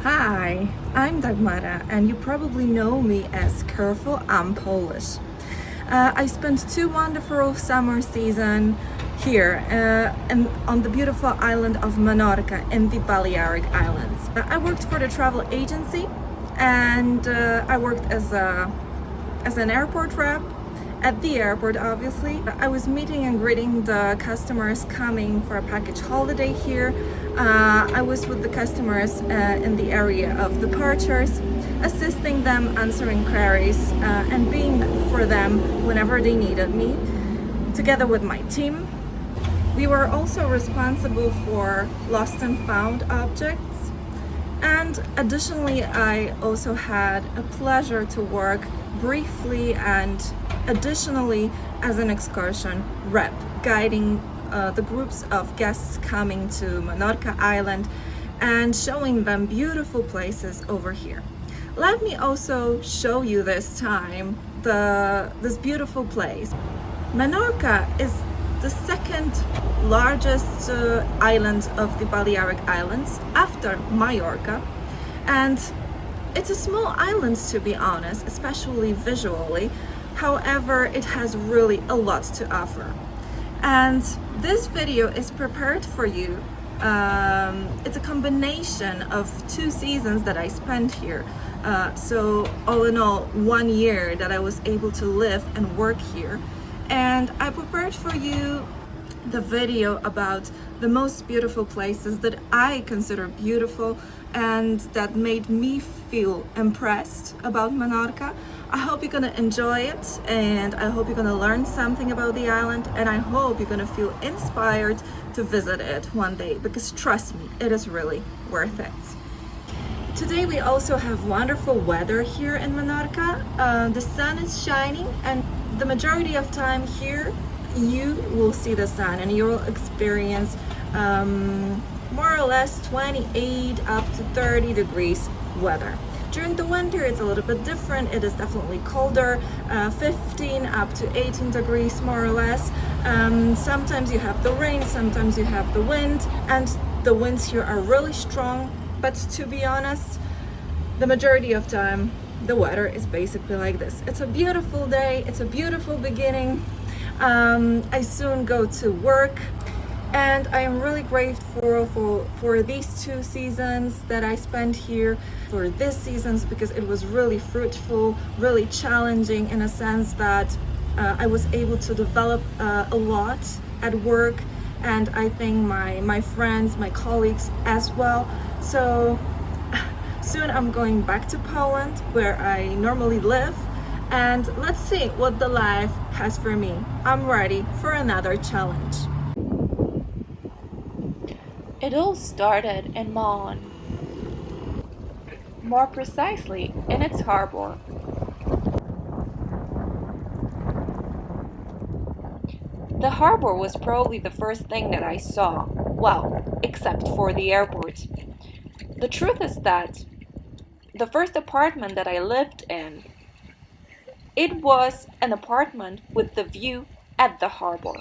Hi, I'm Dagmara, and you probably know me as Careful I'm Polish. I spent two wonderful summer seasons here and on the beautiful island of Menorca in the Balearic Islands. I worked for the travel agency, and I worked as an airport rep at the airport. Obviously, I was meeting and greeting the customers coming for a package holiday here. I was with the customers in the area of departures, assisting them, answering queries, and being for them whenever they needed me, together with my team. We were also responsible for lost and found objects. And additionally, I also had a pleasure to work briefly and additionally as an excursion rep, guiding the groups of guests coming to Menorca Island and showing them beautiful places over here. Let me also show you this time this beautiful place. Menorca is the second largest island of the Balearic Islands after Majorca, and it's a small island, to be honest, especially visually. However, it has really a lot to offer, and this video is prepared for you. It's a combination of two seasons that I spent here, so all in all 1 year that I was able to live and work here. And I prepared for you the video about the most beautiful places that I consider beautiful and that made me feel impressed about Menorca. I hope you're gonna enjoy it, and I hope you're gonna learn something about the island, and I hope you're gonna feel inspired to visit it one day, because trust me, it is really worth it. Today we also have wonderful weather here in Menorca. The sun is shining, and the majority of time here you will see the sun and you will experience more or less 28 up to 30 degrees weather. During the winter it's a little bit different. It is definitely colder, 15 up to 18 degrees more or less. Sometimes you have the rain, sometimes you have the wind, and the winds here are really strong. But to be honest, the majority of time the weather is basically like this. It's a beautiful day, it's a beautiful beginning. I soon go to work, and I am really grateful for these two seasons that I spent here, for these seasons, because it was really fruitful, really challenging in a sense that I was able to develop a lot at work, and I think my friends, my colleagues as well. So soon I'm going back to Poland, where I normally live, and let's see what the life has for me. I'm ready for another challenge. It all started in Mon, more precisely in its harbor. The harbor was probably the first thing that I saw, well, except for the airport. The truth is that the first apartment that I lived in, it was an apartment with the view at the harbor.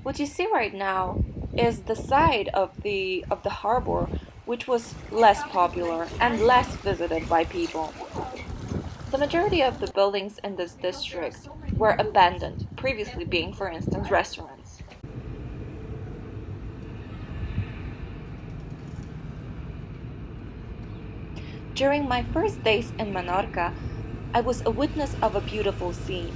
What you see right now is the side of the harbor, which was less popular and less visited by people. The majority of the buildings in this district were abandoned, previously being, for instance, restaurants. During my first days in Menorca, I was a witness of a beautiful scene.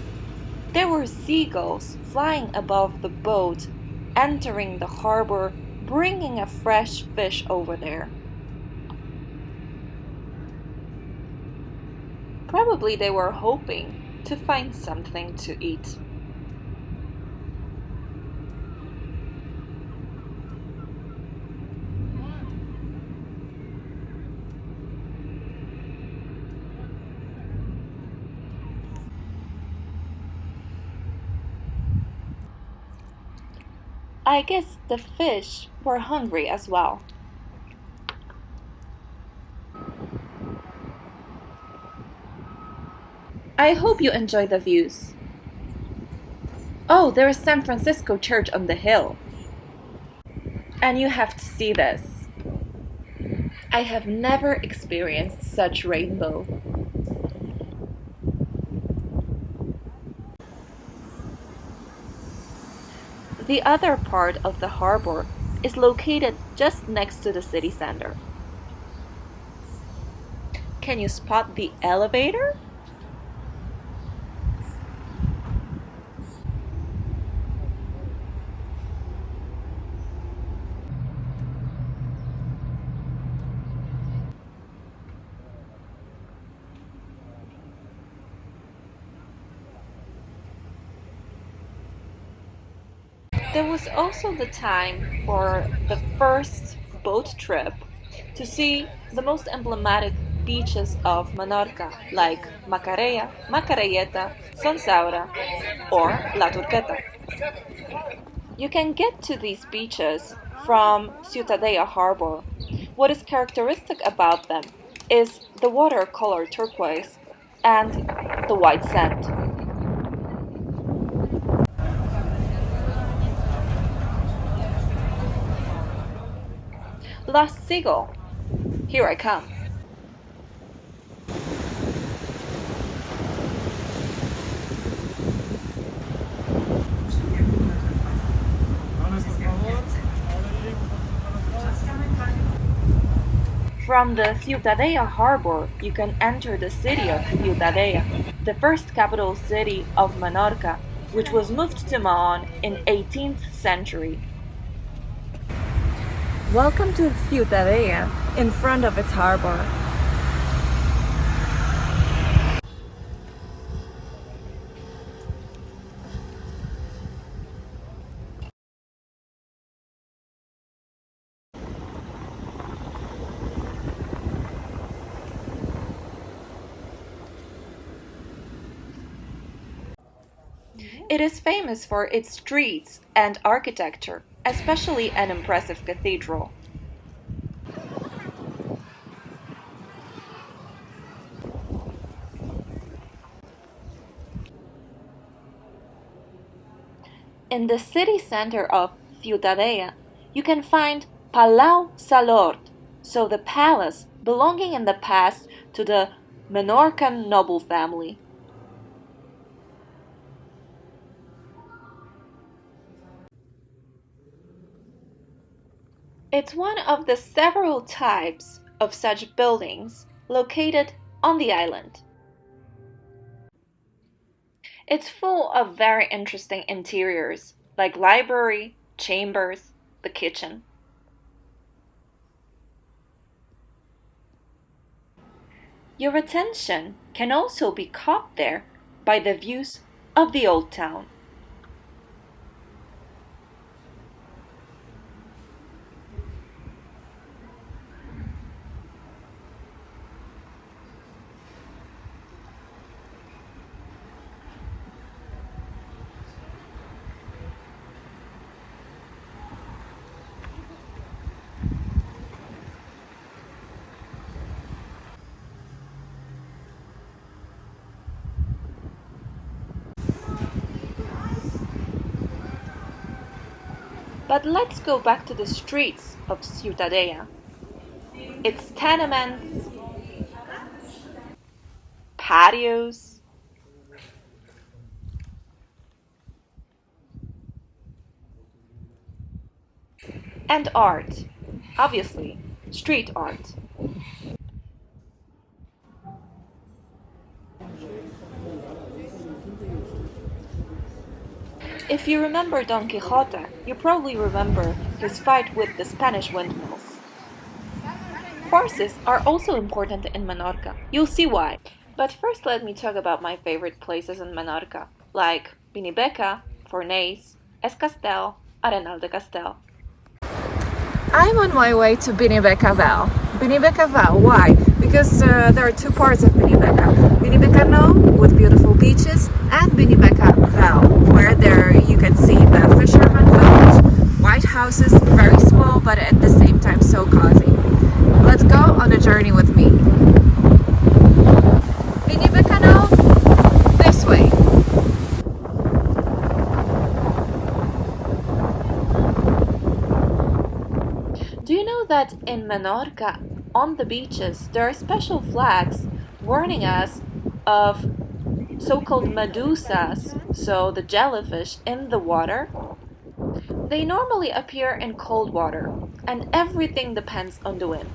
There were seagulls flying above the boat, entering the harbor, bringing a fresh fish over there. Probably they were hoping to find something to eat. I guess the fish were hungry as well. I hope you enjoy the views. Oh, there is San Francisco Church on the hill. And you have to see this. I have never experienced such rainbow. The other part of the harbor is located just next to the city center. Can you spot the elevator? There was also the time for the first boat trip to see the most emblematic beaches of Menorca, like Macarella, Macarelleta, Sonsaura, or La Turqueta. You can get to these beaches from Ciutadella Harbor. What is characteristic about them is the watercolor turquoise and the white sand. Last seagull, here I come. From the Ciutadella harbor, you can enter the city of Ciutadella, the first capital city of Menorca, which was moved to Mahon in 18th century. Welcome to Ciutadella, in front of its harbor. It is famous for its streets and architecture, especially an impressive cathedral. In the city center of Ciutadella, you can find Palau Salord, so the palace belonging in the past to the Menorcan noble family. It's one of the several types of such buildings located on the island. It's full of very interesting interiors, like library, chambers, the kitchen. Your attention can also be caught there by the views of the old town. But let's go back to the streets of Ciutadella. Its tenements, patios, and art. Obviously, street art. If you remember Don Quixote, you probably remember his fight with the Spanish windmills. Horses are also important in Menorca. You'll see why. But first let me talk about my favorite places in Menorca, like Binibeca, Fornells, Es Castel, Arenal de Castel. I'm on my way to Binibeca Val. Binibeca Val, why? Because there are two parts of Binibeca. Binibeca No, with beautiful beaches, and Binibeca Val, where there you can see the fisherman village, white houses, very small, but at the same time so cozy. Let's go on a journey with me. Binibeca No, this way. Do you know that in Menorca, On the beaches, there are special flags warning us of so-called medusas, so the jellyfish in the water. They normally appear in cold water, and everything depends on the wind.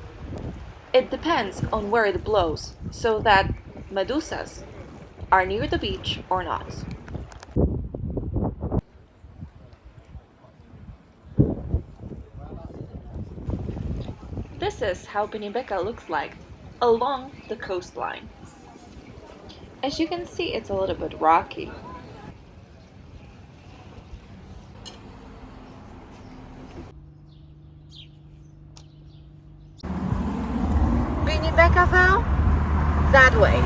It depends on where it blows, so that medusas are near the beach or not. This is how Benibeca looks like along the coastline. As you can see, it's a little bit rocky. Benibeca fell that way.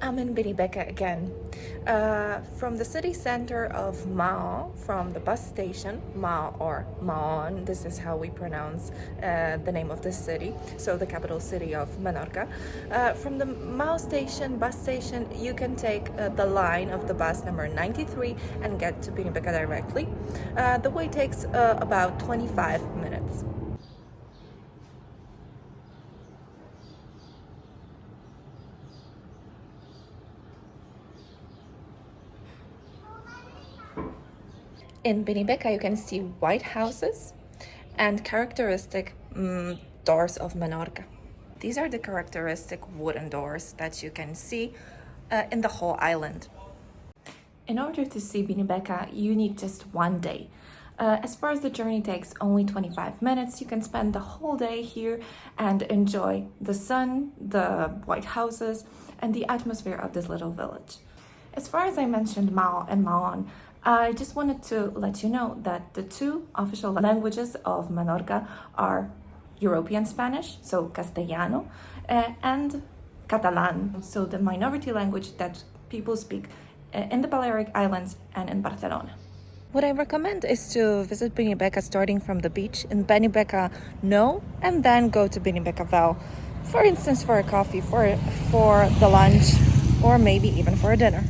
I'm in Benibeca again. From the city center of Mao, from the bus station, Mao or Maon, this is how we pronounce the name of this city, so the capital city of Menorca. From the Mao station, bus station, you can take the line of the bus number 93 and get to Benibeca directly. The way takes about 25 minutes. In Benibeca, you can see white houses and characteristic doors of Menorca. These are the characteristic wooden doors that you can see in the whole island. In order to see Benibeca, you need just one day. As far as the journey takes only 25 minutes, you can spend the whole day here and enjoy the sun, the white houses, and the atmosphere of this little village. As far as I mentioned Mao and Maon, I just wanted to let you know that the two official languages of Menorca are European Spanish, so Castellano, and Catalan, so the minority language that people speak in the Balearic Islands and in Barcelona. What I recommend is to visit Benibeca starting from the beach in Benibeca No, and then go to Benibeca Val, for instance, for a coffee, for the lunch, or maybe even for a dinner.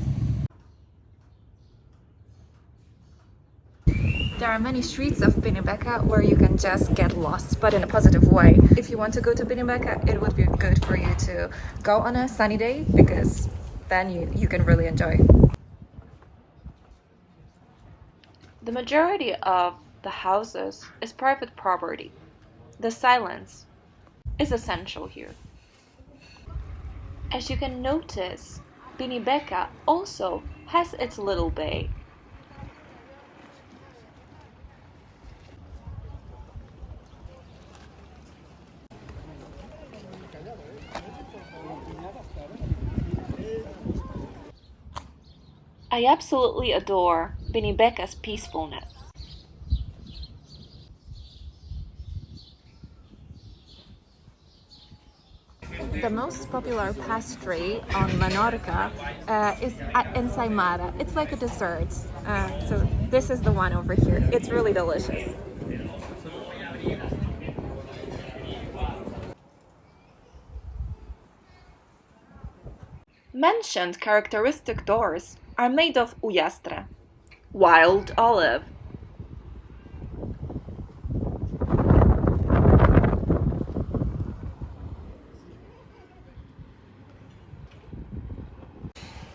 There are many streets of Benibeca where you can just get lost, but in a positive way. If you want to go to Benibeca, it would be good for you to go on a sunny day, because then you can really enjoy. The majority of the houses is private property. The silence is essential here. As you can notice, Benibeca also has its little bay. I absolutely adore Benibeca's peacefulness. The most popular pastry on Menorca is ensaimada. It's like a dessert. So this is the one over here. It's really delicious. Mentioned characteristic doors are made of ujastre, wild olive.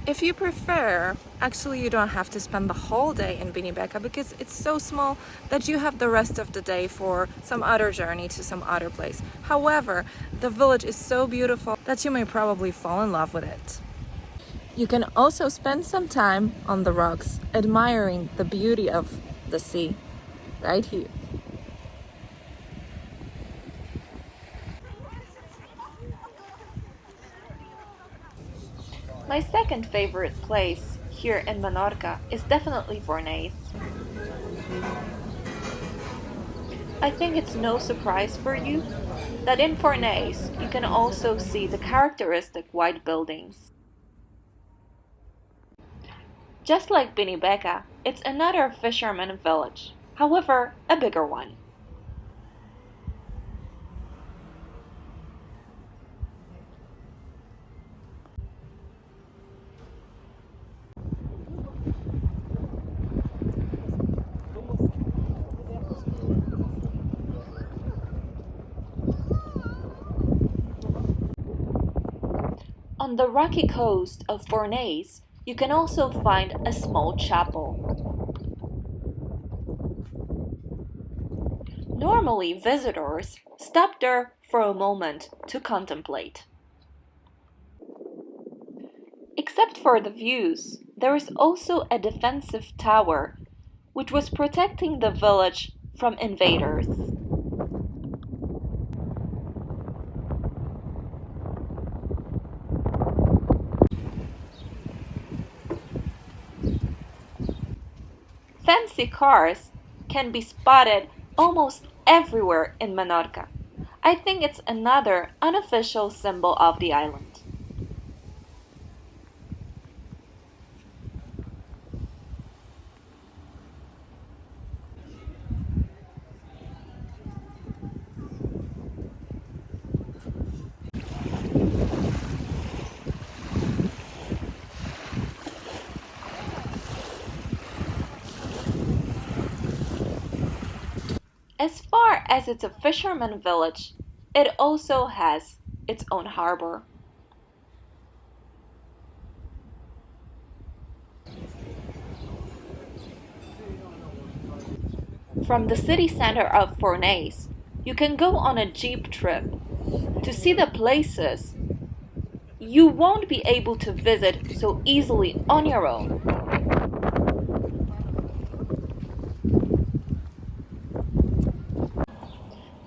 If you prefer, actually you don't have to spend the whole day in Benibeca because it's so small that you have the rest of the day for some other journey to some other place. However, the village is so beautiful that you may probably fall in love with it. You can also spend some time on the rocks, admiring the beauty of the sea, right here. My second favorite place here in Menorca is definitely Fornés. I think it's no surprise for you that in Fornés you can also see the characteristic white buildings. Just like Binibeca, it's another fisherman village, however, a bigger one. On the rocky coast of Fornés, you can also find a small chapel. Normally, visitors stop there for a moment to contemplate. Except for the views, there is also a defensive tower which was protecting the village from invaders. Fancy cars can be spotted almost everywhere in Menorca. I think it's another unofficial symbol of the island. As far as it's a fisherman village, it also has its own harbor. From the city center of Fornés, you can go on a jeep trip to see the places you won't be able to visit so easily on your own.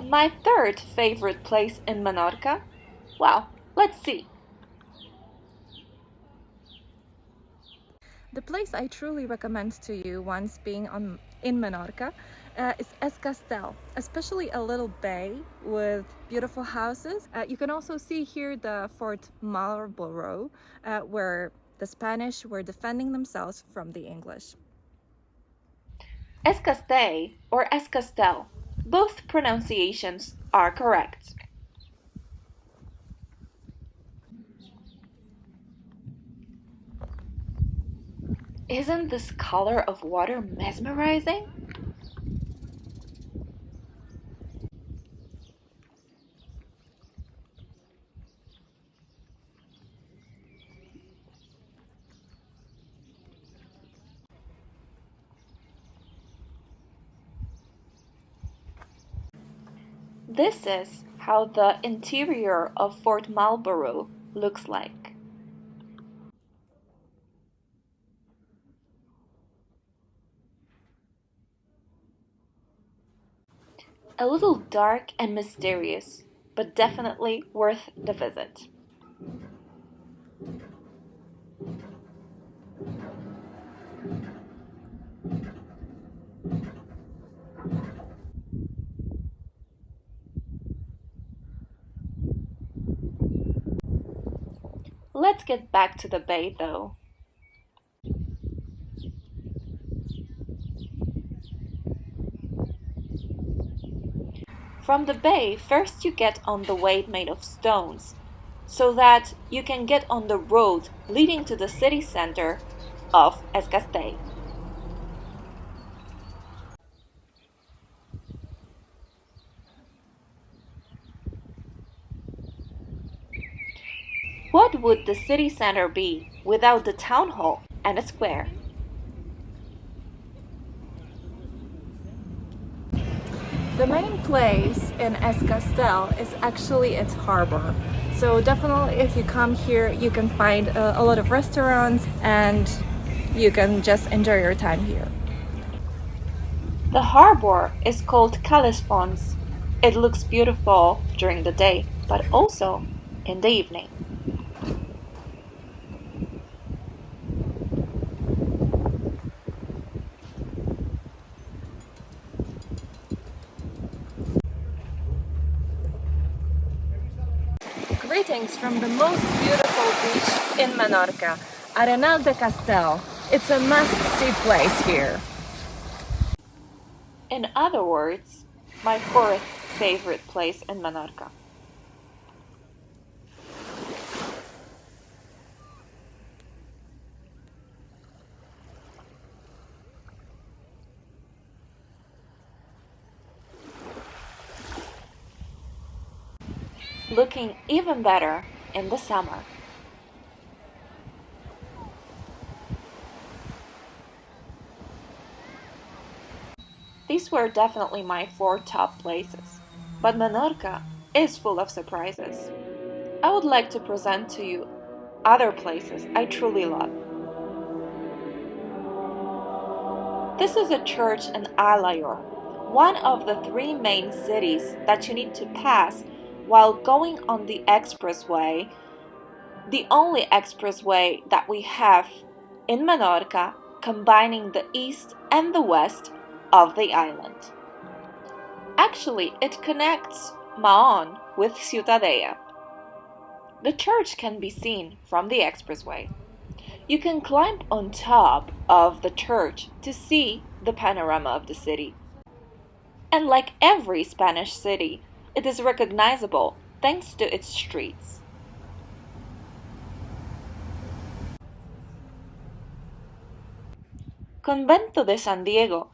My third favorite place in Menorca? Well, let's see. The place I truly recommend to you once being in Menorca is Es Castel, especially a little bay with beautiful houses. You can also see here the Fort Marlborough, where the Spanish were defending themselves from the English. Es Castell or Es Castel, both pronunciations are correct. Isn't this color of water mesmerizing? This is how the interior of Fort Marlborough looks like. A little dark and mysterious, but definitely worth the visit. Let's get back to the bay though. From the bay, first you get on the way made of stones, so that you can get on the road leading to the city center of Es Castell. What would the city center be without the town hall and a square? The main place in Es Castel is actually its harbor. So definitely if you come here, you can find a lot of restaurants and you can just enjoy your time here. The harbor is called Calesfons. It looks beautiful during the day, but also in the evening. Greetings from the most beautiful beach in Menorca, Arenal de Castel. It's a must-see place here. In other words, my fourth favorite place in Menorca. Looking even better in the summer. These were definitely my four top places, but Menorca is full of surprises. I would like to present to you other places I truly love. This is a church in Alayor, one of the three main cities that you need to pass while going on the expressway, the only expressway that we have in Menorca, combining the east and the west of the island. Actually, it connects Mahon with Ciutadella. The church can be seen from the expressway. You can climb on top of the church to see the panorama of the city. And like every Spanish city, it is recognizable thanks to its streets. Convento de San Diego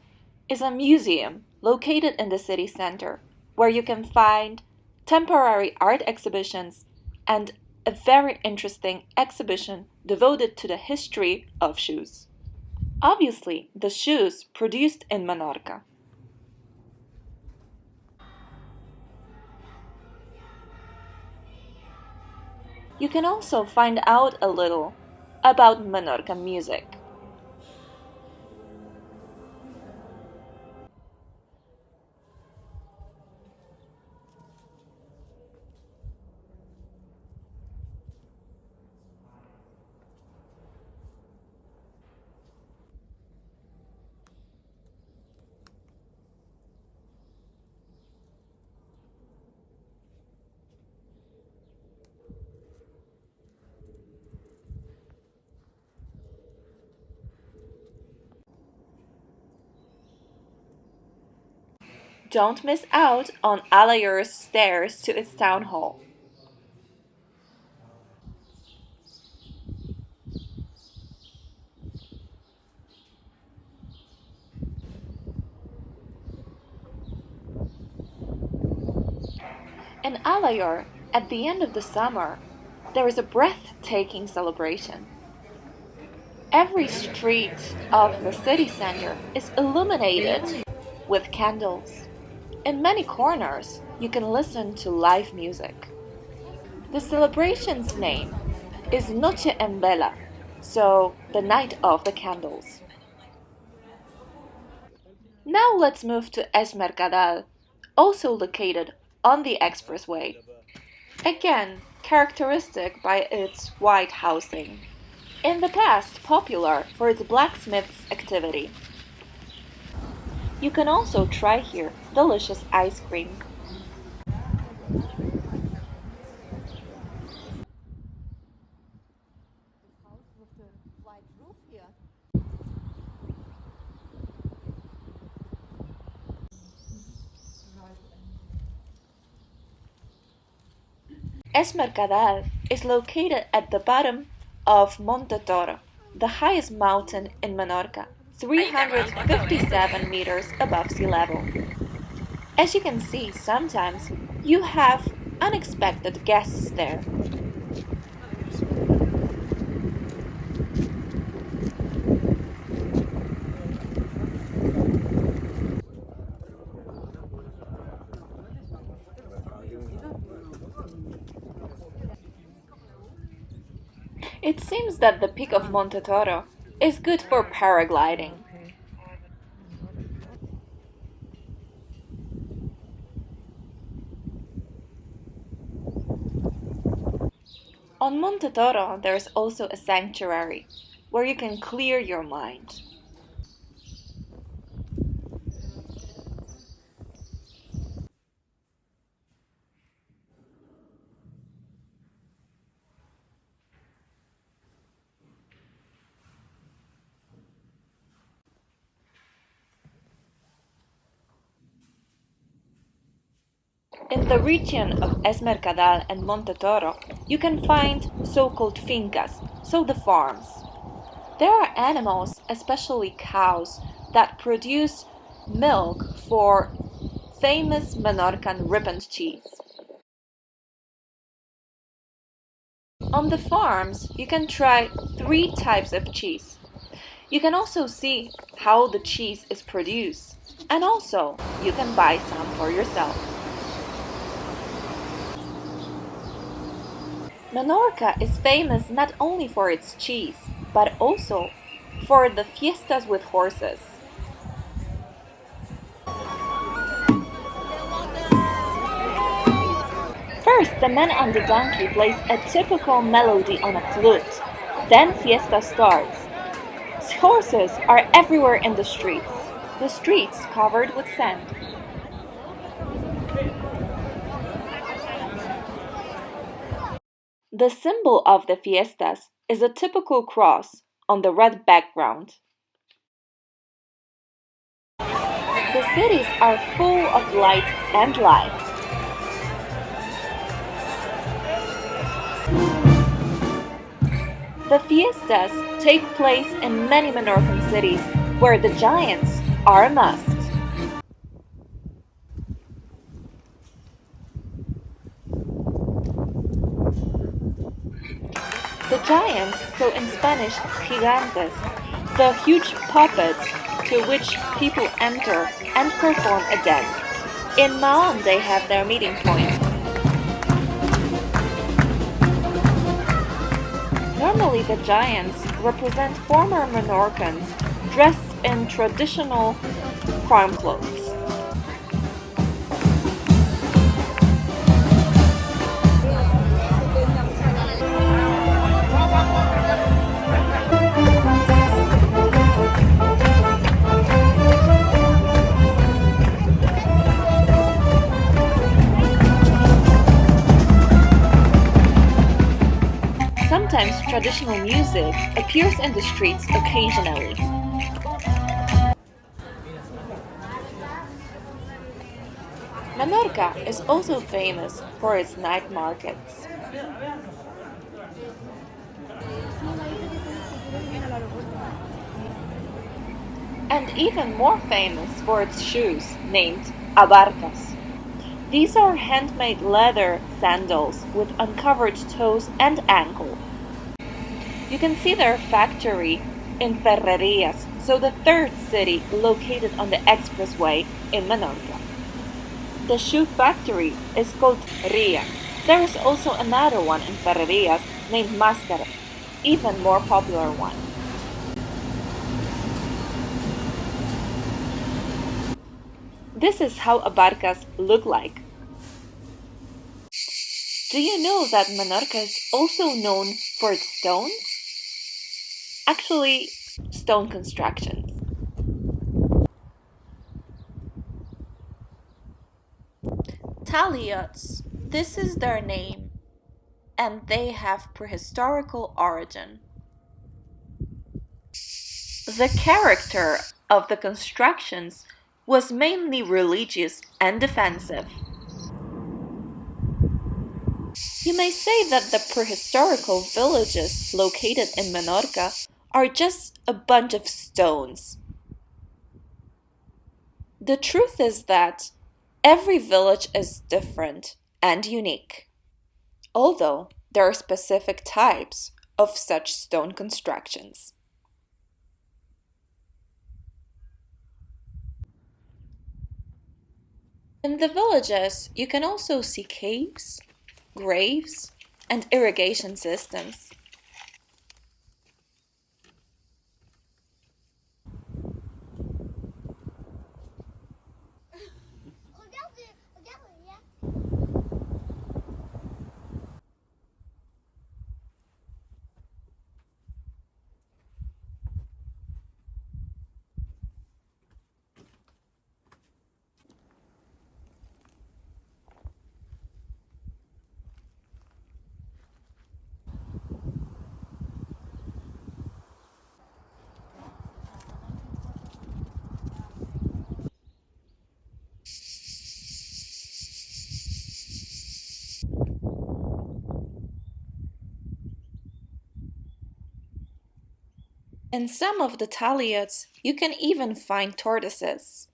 is a museum located in the city center where you can find temporary art exhibitions and a very interesting exhibition devoted to the history of shoes. Obviously, the shoes produced in Menorca. You can also find out a little about Menorca music. Don't miss out on Alayor's stairs to its town hall. In Alayor, at the end of the summer, there is a breathtaking celebration. Every street of the city center is illuminated with candles. In many corners, you can listen to live music. The celebration's name is Noche en Vela, so the night of the candles. Now let's move to Es Mercadal, also located on the expressway. Again, characteristic by its white housing. In the past, popular for its blacksmith's activity. You can also try here delicious ice cream. Es Mercadal is located at the bottom of Monte Toro, the highest mountain in Menorca, 357 meters above sea level. As you can see, sometimes you have unexpected guests there. It seems that the peak of Monte Toro is good for paragliding. On Monte Toro, there is also a sanctuary where you can clear your mind. In the region of Es Mercadal and Monte Toro, you can find so-called fincas, so the farms. There are animals, especially cows, that produce milk for famous Menorcan ribboned cheese. On the farms, you can try 3 types of cheese. You can also see how the cheese is produced, and also you can buy some for yourself. Menorca is famous not only for its cheese, but also for the fiestas with horses. First, the man on the donkey plays a typical melody on a flute. Then fiesta starts. Horses are everywhere in the streets covered with sand. The symbol of the fiestas is a typical cross on the red background. The cities are full of light and life. The fiestas take place in many Menorcan cities where the giants are a must. The giants, so in Spanish, gigantes, the huge puppets to which people enter and perform a dance. In Mahon they have their meeting point. Normally the giants represent former Menorcans dressed in traditional farm clothes. Sometimes traditional music appears in the streets occasionally. Menorca is also famous for its night markets. And even more famous for its shoes, named abarcas. These are handmade leather sandals with uncovered toes and ankle. You can see their factory in Ferrerías, so the third city located on the expressway in Menorca. The shoe factory is called Ria. There is also another one in Ferrerías named Máscara, even more popular one. This is how abarcas look like. Do you know that Menorca is also known for its stones? Actually, stone constructions. Taliots, this is their name, and they have prehistorical origin. The character of the constructions was mainly religious and defensive. You may say that the prehistorical villages located in Menorca are just a bunch of stones. The truth is that every village is different and unique, although there are specific types of such stone constructions. In the villages, you can also see caves, graves, and irrigation systems. In some of the taliots, you can even find tortoises.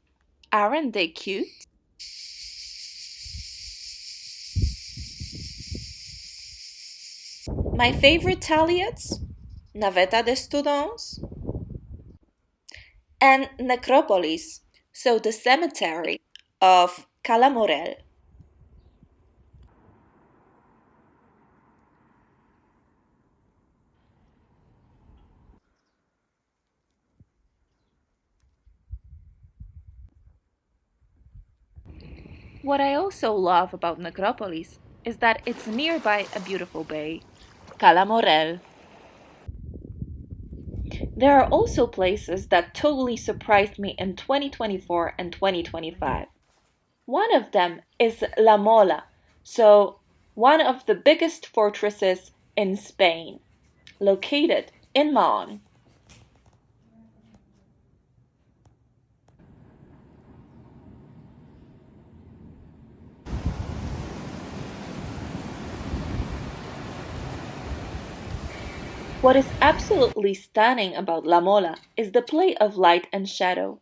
Aren't they cute? My favorite taliots? Naveta de Students and Necropolis, so the cemetery of Cala Morel. What I also love about Necropolis is that it's nearby a beautiful bay, Cala Morel. There are also places that totally surprised me in 2024 and 2025. One of them is La Mola, so one of the biggest fortresses in Spain, located in Mahon. What is absolutely stunning about La Mola is the play of light and shadow.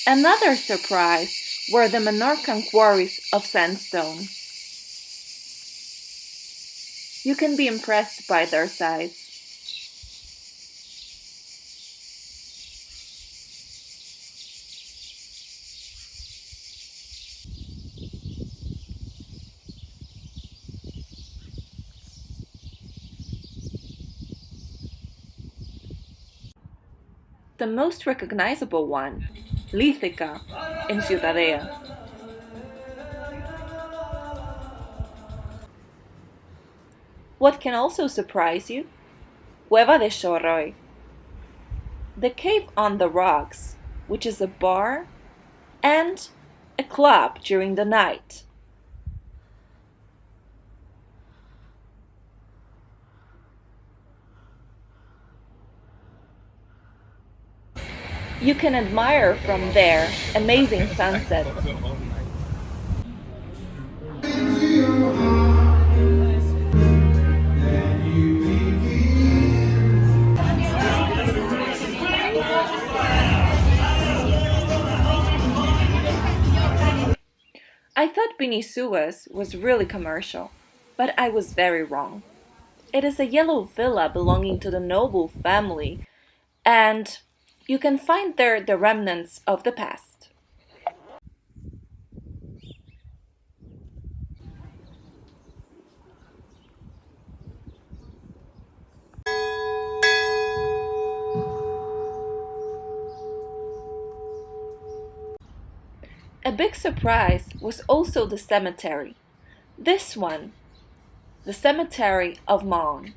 Another surprise were the Menorcan quarries of sandstone. You can be impressed by their size. The most recognizable one, Lithica, in Ciutadella. What can also surprise you? Cueva de Chorroy, the cave on the rocks, which is a bar and a club during the night. You can admire from there amazing sunsets. I thought Binisuas was really commercial, but I was very wrong. It is a yellow villa belonging to the noble family, and you can find there the remnants of the past. A big surprise was also the cemetery. This one, the cemetery of Mahon.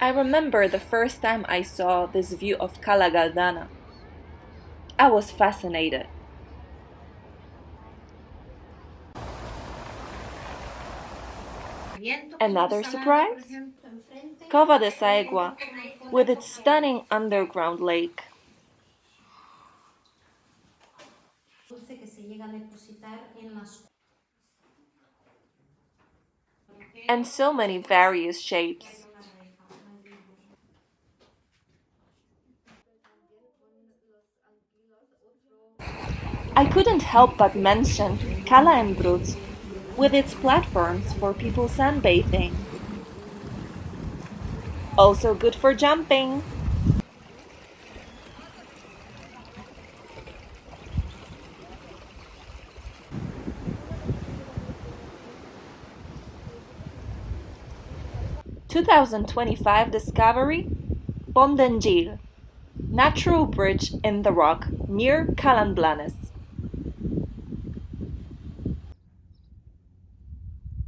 I remember the first time I saw this view of Cala Galdana. I was fascinated. Another surprise? Cova de Saegua, with its stunning underground lake. And so many various shapes. I couldn't help but mention Cala en Brut, with its platforms for people sunbathing. Also good for jumping. 2025 discovery Bondengil, natural bridge in the rock near Calanblanes.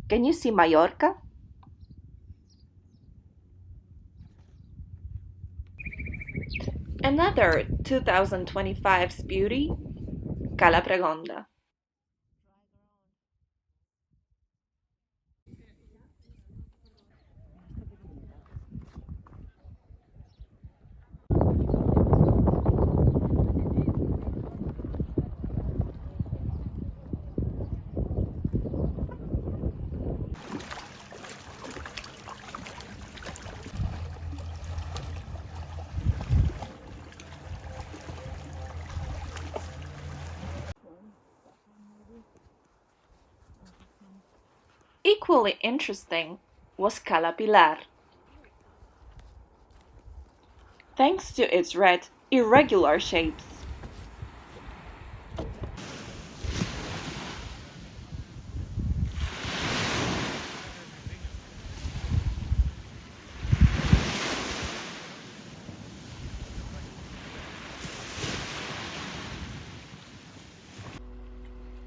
Can you see Mallorca? Another 2025's beauty, Cala Pregonda. Equally interesting was Cala Pilar. Thanks to its red, irregular shapes.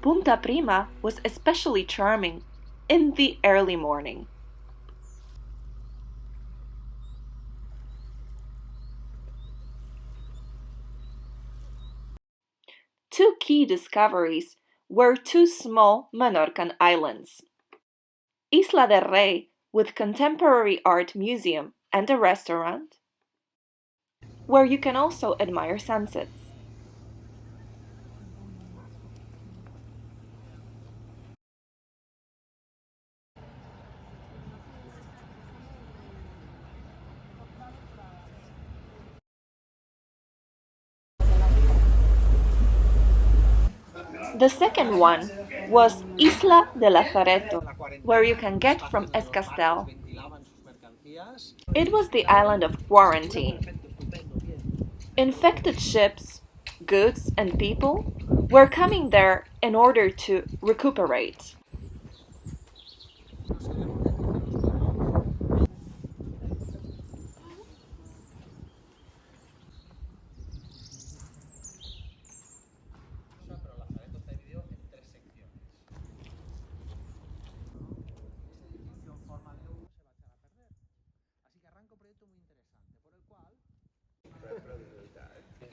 Punta Prima was especially charming in the early morning. Two key discoveries were two small Menorcan islands. Isla del Rey, with contemporary art museum and a restaurant, where you can also admire sunsets. The second one was Isla de Lazareto, where you can get from Escastel. It was the island of quarantine. Infected ships, goods, and people were coming there in order to recuperate.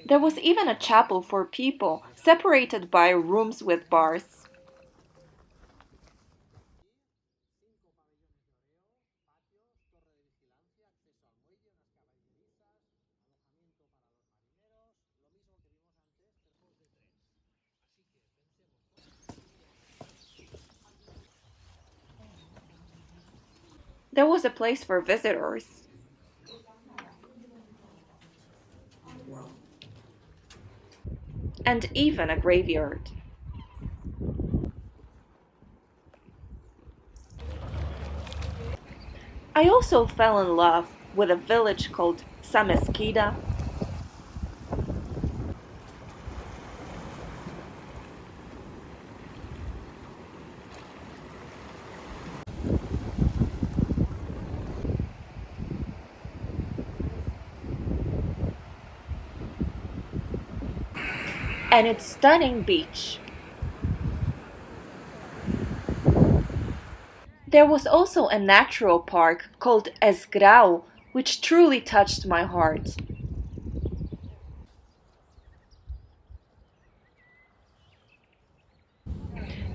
There was even a chapel for people, separated by rooms with bars. There was a place for visitors. And even a graveyard. I also fell in love with a village called Samesquida. And its stunning beach. There was also a natural park called Esgrau, which truly touched my heart.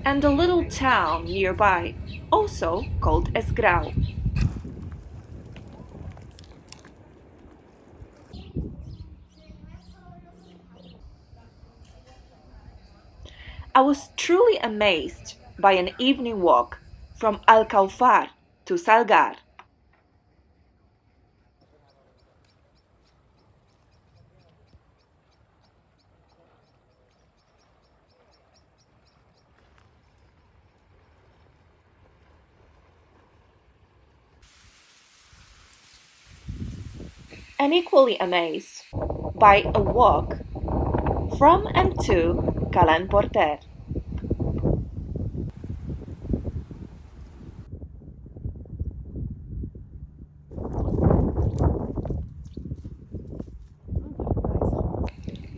And a little town nearby, also called Esgrau. I was truly amazed by an evening walk from Alcaufar to Salgar. and equally amazed by a walk from and to Calen Porter.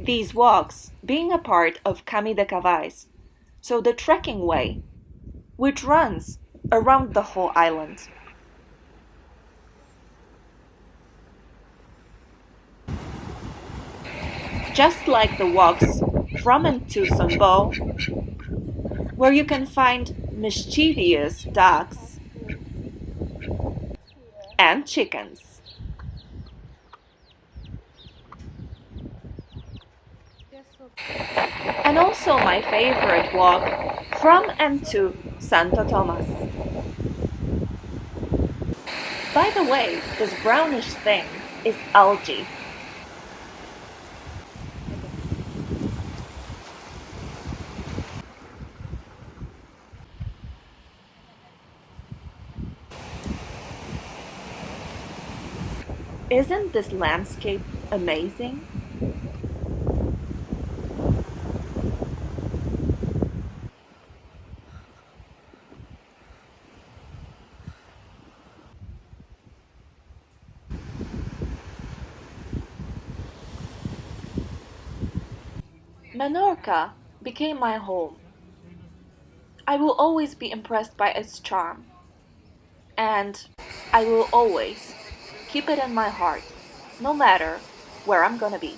These walks being a part of Camí de Cavais, so the trekking way, which runs around the whole island. Just like the walks from and to Sambo, where you can find mischievous ducks and chickens. And also my favorite walk from and to Santo Tomas. By the way, this brownish thing is algae. Isn't this landscape amazing? Menorca became my home. I will always be impressed by its charm, and I will always keep it in my heart, no matter where I'm gonna be.